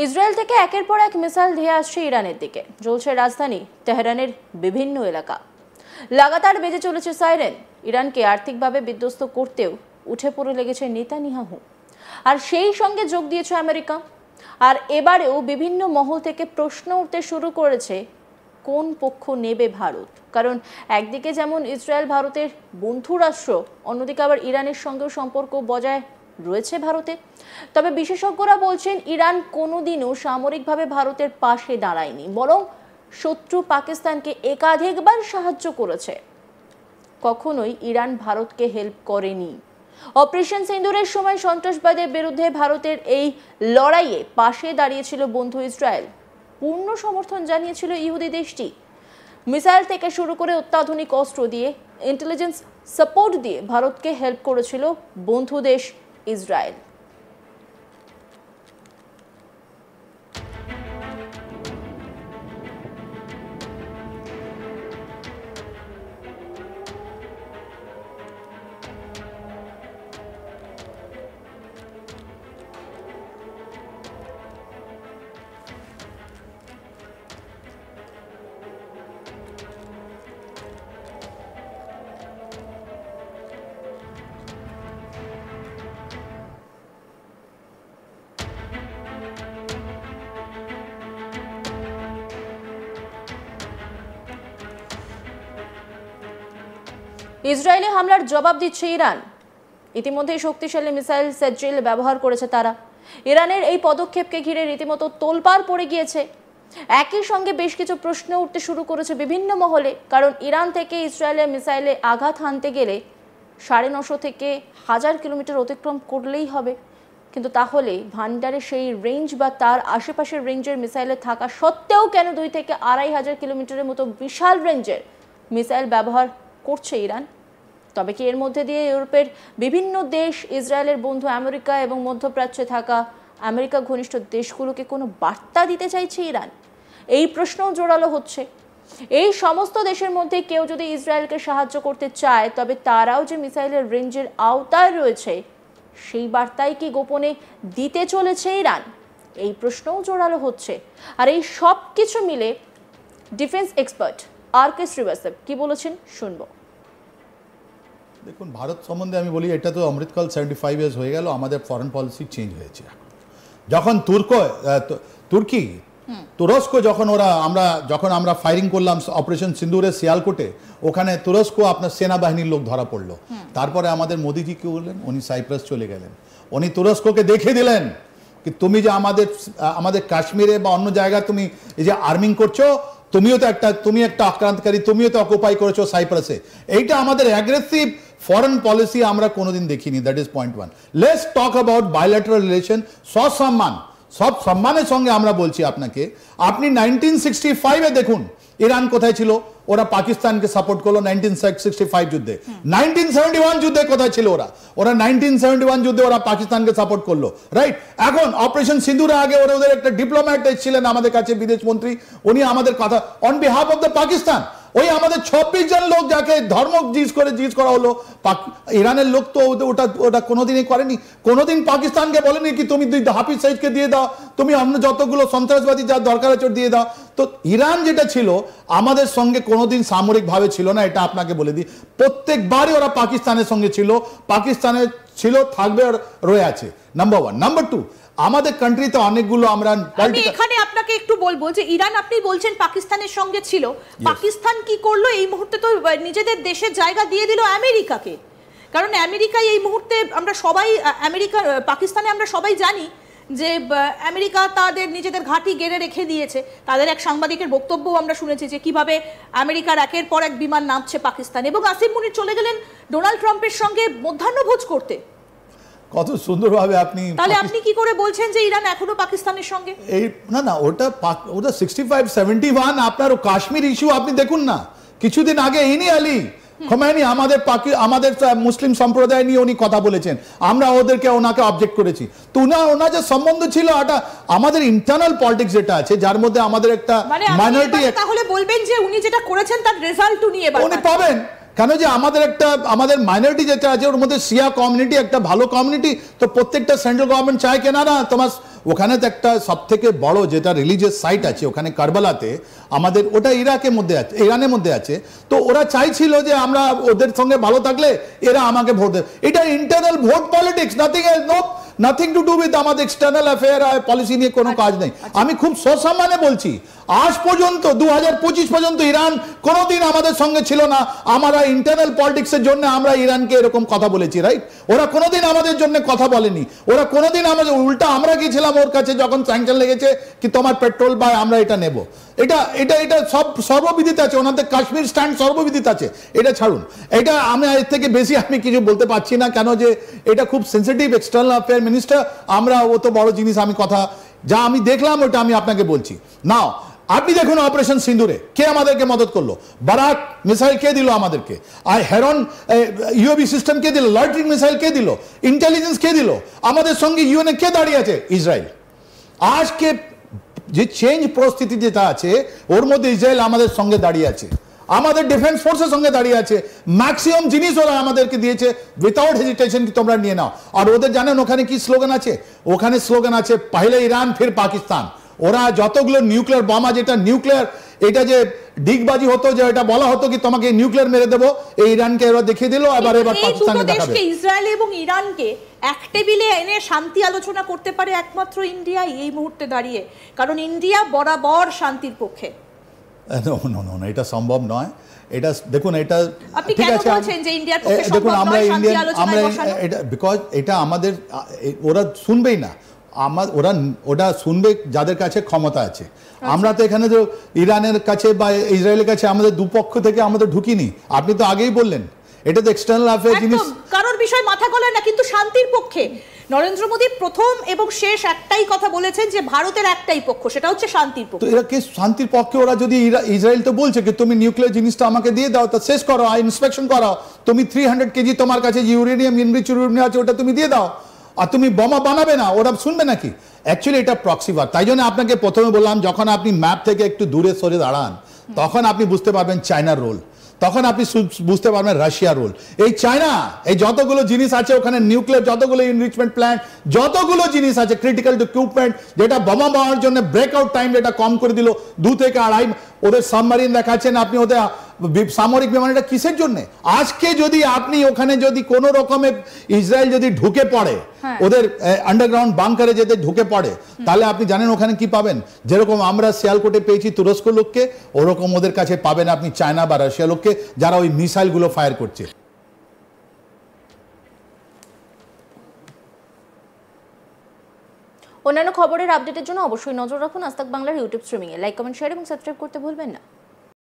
Israel থেকে একের পর এক মিসাইল ধেয়ে আসছে ইরানের দিকে। জ্বলছে রাজধানী তেহরানের বিভিন্ন এলাকা। লাগাতার বেজে চলেছে সাইরেন। ইরানকে আর্থিকভাবে বিধ্বস্ত করতেও উঠে পড়ে লেগেছে নেতানিয়াহু। আর সেই সঙ্গে যোগ দিয়েছে আমেরিকা। আর এবারেও বিভিন্ন মহল থেকে প্রশ্ন উঠতে শুরু করেছে, কোন পক্ষ নেবে ভারত? কারণ একদিকে যেমন ইসরায়েল ভারতের বন্ধু রাষ্ট্র, অন্যদিকে আবার ইরানের সঙ্গেও সম্পর্ক বজায় রয়েছে ভারতে। তবে বিশেষজ্ঞরা বলছেন, ইরান কোনোদিনও সামরিকভাবে ভারতের পাশে দাঁড়ায়নি, বরং শত্রু পাকিস্তানকে একাধিকবার সাহায্য করেছে। কখনোই ইরান ভারতকে হেল্প করেনি। অপারেশন সিন্দুরের সময় সন্ত্রাসবাদের বিরুদ্ধে ভারতের এই লড়াইয়ে পাশে দাঁড়িয়েছিল বন্ধু ইসরায়েল। পূর্ণ সমর্থন জানিয়েছিল ইহুদি দেশটি। মিসাইল থেকে শুরু করে অত্যাধুনিক অস্ত্র দিয়ে, ইন্টেলিজেন্স সাপোর্ট দিয়ে ভারতকে হেল্প করেছিল বন্ধু দেশ ইসরায়েল। ইসরায়েলি হামলার জবাব দিচ্ছে ইরান। ইতিমধ্যেই শক্তিশালী মিসাইল সেজ্জিল ব্যবহার করেছে তারা। ইরানের এই পদক্ষেপকে ঘিরে রীতিমতো তোলপাড় পড়ে গিয়েছে। একই সঙ্গে বেশ কিছু প্রশ্ন উঠতে শুরু করেছে বিভিন্ন মহলে। কারণ ইরান থেকে ইসরায়েলের মিসাইলে আঘাত হানতে গেলে 950 থেকে 1000 কিলোমিটার অতিক্রম করলেই হবে। কিন্তু তাহলে ভান্ডারে সেই রেঞ্জ বা তার আশেপাশের রেঞ্জের মিসাইলে থাকা সত্ত্বেও কেন 2 থেকে 2500 কিলোমিটারের মতো বিশাল রেঞ্জের মিসাইল ব্যবহার করছে ইরান? তবে কি এর মধ্যে দিয়ে ইউরোপের বিভিন্ন দেশ, ইসরায়েলের বন্ধু আমেরিকা এবং মধ্যপ্রাচ্যে থাকা আমেরিকা ঘনিষ্ঠ দেশগুলোকে কোনো বার্তা দিতে চাইছে ইরান? এই প্রশ্নও জোরালো হচ্ছে। এই সমস্ত দেশের মধ্যে কেউ যদি ইসরায়েলকে সাহায্য করতে চায়, তবে তারাও যে মিসাইলের রেঞ্জের আওতায় রয়েছে, সেই বার্তাই কি গোপনে দিতে চলেছে ইরান? এই প্রশ্নও জোরালো হচ্ছে। আর এই সব কিছু মিলে ডিফেন্স এক্সপার্ট আর.কে. শ্রীবাস্তব কি বলেছেন শুনবো। দেখুন, ভারত সম্বন্ধে আমি বলি, এটা তো অমৃতকাল 75 ইয়ার্স হয়ে গেল, আমাদের ফরেন পলিসি চেঞ্জ হয়েছে। যখন তুরস্ক যখন আমরা ফায়ারিং করলাম অপারেশন সিন্দুরে সিয়ালকোটে, ওখানে তুরস্ক আপনার সেনাবাহিনীর লোক ধরা পড়লো। তারপরে আমাদের মোদিজি কি বললেন, উনি সাইপ্রাস চলে গেলেন। উনি তুরস্ককে দেখিয়ে দিলেন কি তুমি যে আমাদের কাশ্মীরে বা অন্য জায়গায় তুমি এই যে আর্মিং করছো, তুমি একটা আক্রান্তকারী, তুমিও তো অকুপাই করেছো সাইপ্রাসে। এইটা আমাদের অ্যাগ্রেসিভ ফরেন পলিসি আমরা কোনোদিন দেখিনি। That is point 1। Let's talk about bilateral relation. সব সম্মানের সঙ্গে আমরা বলছি আপনাকে, আপনি 1965-এ দেখুন ইরান কোথায় ছিল। ওরা পাকিস্তানকে সাপোর্ট করলো 1965 যুদ্ধে। 1971 যুদ্ধে কোথায় ছিল ওরা 1971 যুদ্ধে ওরা পাকিস্তানকে সাপোর্ট করলো, রাইট? এখন অপারেশন সিঁদুরের আগে ওদের একটা ডিপ্লোম্যাট এসেছিলেন আমাদের কাছে, বিদেশ মন্ত্রী। উনি আমাদের কথা on behalf of the Pakistan, ওই আমাদের 26 জন লোক যাকে ধর্ম জিজ্ঞেস করা হলো, ইরানের লোক তো ওটা কোনোদিনই করেনি। কোনোদিন পাকিস্তানকে বলেনি কি তুমি হাফিজ সঈদকে দিয়ে দাও, তুমি অন্য যতগুলো সন্ত্রাসবাদী যার দরকার আছে দিয়ে দাও। তো ইরান যেটা ছিল আমাদের সঙ্গে কোনোদিন সামরিকভাবে ছিল না, এটা আপনাকে বলে দিই। প্রত্যেকবারই ওরা পাকিস্তানের সঙ্গে ছিল, পাকিস্তানের ছিল, থাকবে, রয়ে আছে। নাম্বার 1। নাম্বার 2, আমাদের কান্ট্রিতে অনেকগুলো আমি এখানে আপনাকে একটু বলবো যে ইরান আপনি বলছেন পাকিস্তানের সঙ্গে ছিল, পাকিস্তান কি করলো এই মুহূর্তে? তো নিজেদের দেশের জায়গা দিয়ে দিল আমেরিকাকে। কারণ আমেরিকায় এই মুহূর্তে আমরা সবাই পাকিস্তানে আমরা সবাই জানি যে আমেরিকা তাদের নিজেদের ঘাঁটি গেড়ে রেখে দিয়েছে। তাদের এক সাংবাদিকের বক্তব্য আমরা শুনেছি যে কিভাবে আমেরিকার একের পর এক বিমান নামছে পাকিস্তানে, এবং আসিম মুনির চলে গেলেন ডোনাল্ড ট্রাম্পের সঙ্গে মধ্যাহ্নভোজ করতে। কত সুন্দরভাবে তাহলে আপনি কি করে বলছেন যে ইরান এখনো পাকিস্তানের সঙ্গে? এই না ওটা 65-71 আপনার কাশ্মীর ইস্যু আপনি দেখুন না। কিছুদিন আগে ইনি আলী খোমেনি আমাদের মুসলিম সম্প্রদায় নিয়ে উনি কথা বলেছেন, আমরা ওনাকে অবজেক্ট করেছি। তো ওনার যে সম্বন্ধ ছিল এটা আমাদের ইন্টারনাল পলিটিক্স যেটা আছে, যার মধ্যে আমাদের একটা মাইনরিটি। তাহলে বলবেন যে উনি যেটা করেছেন তার রেজাল্ট উনি পাবেন। কেন যে আমাদের মাইনরিটি যেটা আছে ওর মধ্যে শিয়া কমিউনিটি একটা ভালো কমিউনিটি, তো প্রত্যেকটা সেন্ট্রাল গভর্নমেন্ট চায় কেনা না তোমার ওখানে তো একটা সব থেকে বড় যেটা রিলিজিয়াস সাইট আছে ওখানে কারবালাতে, আমাদের ওটা ইরানের মধ্যে আছে, তো ওরা চাইছিল যে আমরা ওদের সঙ্গে ভালো থাকলে এরা আমাকে ভোট দেবে। এটা internal vote politics, nothing to do with আমাদের এক্সটার্নাল অ্যাফেয়ার পলিসি নিয়ে কোনো কাজ নেই। আমি খুব সসম্মানে বলছি, আজ পর্যন্ত 2025 পর্যন্ত ইরান কোনোদিন আমাদের সঙ্গে ছিল না। আমরা ইন্টারনাল পলিটিক্সের জন্য আমরা ইরানকে এরকম কথা বলেছি, রাইট? ওরা কোনোদিন আমাদের জন্য কথা বলেনি, ওরা কোনোদিন আমাদের উল্টা আমরা গিয়েছিলাম ওর কাছে যখন স্যাংশন লেগেছে কি তোমার পেট্রোল বা আমরা এটা নেব। এটা সব সর্ববিদিত আছে, ওনাদের কাশ্মীর স্ট্যান্ড সর্ববিদিত আছে। এটা ছাড়ুন, এটা আমি এর থেকে বেশি আমি কিছু বলতে পারছি না, কেন যে এটা খুব সেন্সিটিভ এক্সটার্নাল অ্যাফেয়ার মিনিস্টার। আমরা অত বড় জিনিস আমি কথা যা আমি দেখলাম ওটা আমি আপনাকে বলছি। নাও আপনি দেখুন অপারেশন সিন্দুরে কে আমাদেরকে মদত করলো, বারাক মিসাইল কে দিল আমাদেরকে, আর হেরন ইউএভি সিস্টেম কে দিল, লয়টারিং মিসাইল কে দিল, ইন্টেলিজেন্স কে দিল, আমাদের সঙ্গে ইউএনএ কে দাঁড়িয়ে আছে, ইসরায়েল। আজকে যে চেঞ্জ পরিস্থিতি যেটা আছে ওর মধ্যে ইসরায়েল আমাদের সঙ্গে দাঁড়িয়ে আছে, আমাদের ডিফেন্স ফোর্সের সঙ্গে দাঁড়িয়ে আছে, ম্যাক্সিমাম জিনিস ওরা আমাদেরকে দিয়েছে উইথাউট হেজিটেশন কি তোমরা নিয়ে নাও। আর ওদের জানেন ওখানে কি স্লোগান আছে? ওখানে স্লোগান আছে পহলে ইরান ফির পাকিস্তান। ওরা যতগুলো নিউক্লিয়ার বোমা, যেটা নিউক্লিয়ার এটা যে ডিগবাজি হতো, যে এটা বলা হতো কি তোমাকে নিউক্লিয়ার মেরে দেবো, এই ইরানকে এবার দেখিয়ে দিল, এবার পাকিস্তানকে দেখাবে। ইসরায়েল এবং ইরানকে এক টেবিলে এনে শান্তি আলোচনা করতে পারে একমাত্র ইন্ডিয়াই এই মুহূর্তে দাঁড়িয়ে, কারণ ইন্ডিয়া বরাবর শান্তির পক্ষে। এটা সম্ভব নয়। এটা দেখুন, এটা ঠিক আছে দেখুন আমরা ইন্ডিয়ান এটা বিকজ এটা আমাদের ওরা শুনবেই না, ওটা শুনবে যাদের কাছে ক্ষমতা আছে। আমরা তো এখানে তো ইরানের কাছে বা ইসরায়েলের কাছে আমাদের দুপক্ষ থেকে আমাদের ঢুকিনি। আপনি তো আগেই বললেন এটা তো এক্সটার্নাল অ্যাফেয়ার জিনিস, কারোর বিষয় মাথা গলায় না, কিন্তু শান্তির পক্ষে। নরেন্দ্র মোদী প্রথম এবং শেষ একটাই কথা বলেছেন যে ভারতের একটাই পক্ষ, সেটা হচ্ছে শান্তির পক্ষ। তো এরা কি শান্তির পক্ষে? ওরা যদি ইসরায়েল তো বলছে কি তুমি নিউক্লিয়ার জিনিসটা আমাকে দিয়ে দাও, তা শেষ করো, ইন্সপেকশন করাও, তুমি 300 কেজি তোমার কাছে ইউরেনিয়াম ইনরিচ ইউরেনিয়াম আছে ওটা তুমি দিয়ে দাও, আর তুমি বোমা বানাবে না, ওরা শুনবে নাকি? অ্যাকচুয়ালি এটা প্রক্সি ওয়ার। তাই জন্য আপনাকে প্রথমে বললাম যখন আপনি ম্যাপ থেকে একটু দূরে সরে দাঁড়ান তখন আপনি বুঝতে পারবেন চায়নার রোল, তখন আপনি বুঝতে পারবেন রাশিয়ার রোল। এই চায়না এই যতগুলো জিনিস আছে ওখানে নিউক্লিয়ার যতগুলো এনরিচমেন্ট প্ল্যান্ট যতগুলো জিনিস আছে ক্রিটিক্যাল ইকুইপমেন্ট, যেটা বোমা বানানোর জন্য ব্রেকআউট টাইম যেটা কম করে দিল 2 থেকে 2.5। ওদের সাবমারিন দেখাচ্ছেন আপনি, ওদের সামরিক বিমান, এটা কিসের জন্য? আজকে যদি আপনি ওখানে যদি কোনো রকমের ইসরায়েল যদি ঢুকে পড়ে ওদের আন্ডারগ্রাউন্ড বাংকারে যেতে ঢুকে পড়ে, তাহলে আপনি জানেন ওখানে কি পাবেন? যেরকম আমরা শিয়ালকোটে পেয়েছি তুরস্ক লোককে, ওরকম ওদের কাছে পাবেন আপনি চায়না বা রাশিয়া লোককে, যারা ওই মিসাইলগুলো ফায়ার করছে। অন্যান্য খবরের আপডেটের জন্য অবশ্যই নজর রাখুন আজ তাক বাংলার ইউটিউব স্ট্রিমিংয়ে। লাইক, কমেন্ট, শেয়ার এবং সাবস্ক্রাইব করতে ভুলবেন না।